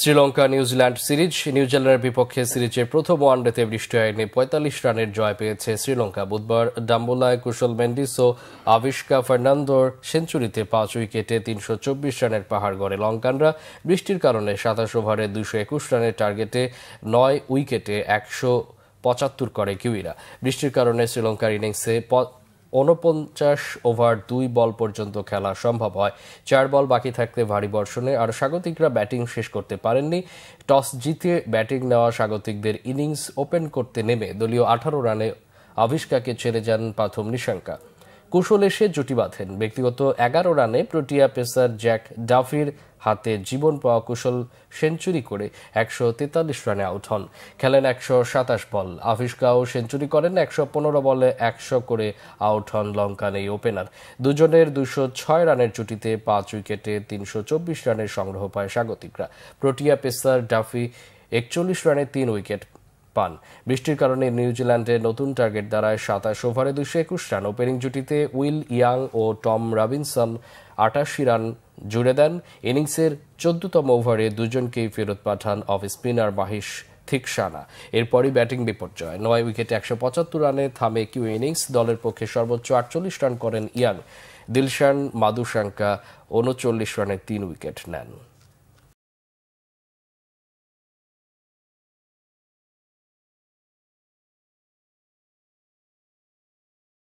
Sri Lanka New Zealand series নিউজিল্যান্ডের বিপক্ষে সিরিজের প্রথম ওয়ানডেতে বৃষ্টি হয়নি ৪৫ রানের জয় পেয়েছে শ্রীলঙ্কা। বুধবার ডাম্বোলায় কুশল মেন্ডিস ও আভিষ্কা ফার্নান্দোর সেঞ্চুরিতে ৫ উইকেটে ৩২৪ রানের পাহাড় গড়ে লঙ্কানরা। বৃষ্টির কারণে ২৭ ওভারে ২২১ রানের টার্গেটে ৯ উইকেটে ১৭৫ করে কিউইরা। বৃষ্টির কারণে শ্রীলঙ্কার ইনিংসে ৪৯ ওভার ২ বল পর্যন্ত খেলা সম্ভব হয়। ৪ বল বাকি থাকতে ভারী বর্ষণে আর স্বাগতিকরা ব্যাটিং শেষ করতে পারেননি। টস জিতে ব্যাটিং নেওয়া স্বাগতিকদের ইনিংস ওপেন করতে নেমে দলীয় ১৮ রানে আভিষ্কাকে ছেড়ে যান প্রথম নিশাঙ্কা। কুশল এসে জুটি বাঁধেন। ব্যক্তিগত ১১ রানে প্রোটিয়া পেসার জ্যাক ডাফির হাতে জীবন পাওয়া কুশল সেঞ্চুরি করে ১৪৩ রানে আউট হন। খেলেন ১২৭ বল। আভিষ্কাও সেঞ্চুরি করেন। ১১৫ বলে ১০০ করে আউট হন লঙ্কান এই ওপেনার। দুজনের ২০৬ রানের জুটিতে ৫ উইকেটে ৩২৪ রানের সংগ্রহ পায় স্বাগতিকরা। প্রোটিয়া পেসার ডাফি ৪১ রানে ৩ উইকেট পান। বৃষ্টির কারণে নিউজিল্যান্ডের নতুন টার্গেট দাঁড়ায় ২৭ ওভারে ২২১ রান। ওপেনিং জুটিতে উইল ইয়াং ও টম রবিনসন ৮৮ রান জুড়ে দেন। ইনিংসের ১৪তম ওভারে দুজনকেই ফেরত পাঠান অফ স্পিনার মাহিশ থিকসানা। এরপরই ব্যাটিং বিপর্যয়। ৯ উইকেটে ১৭৫ রানে থামে কিউ ইনিংস। দলের পক্ষে সর্বোচ্চ ৪৮ রান করেন ইয়াং। দিলশান মাদুসাঙ্কা ৩৯ রানে ৩ উইকেট নেন।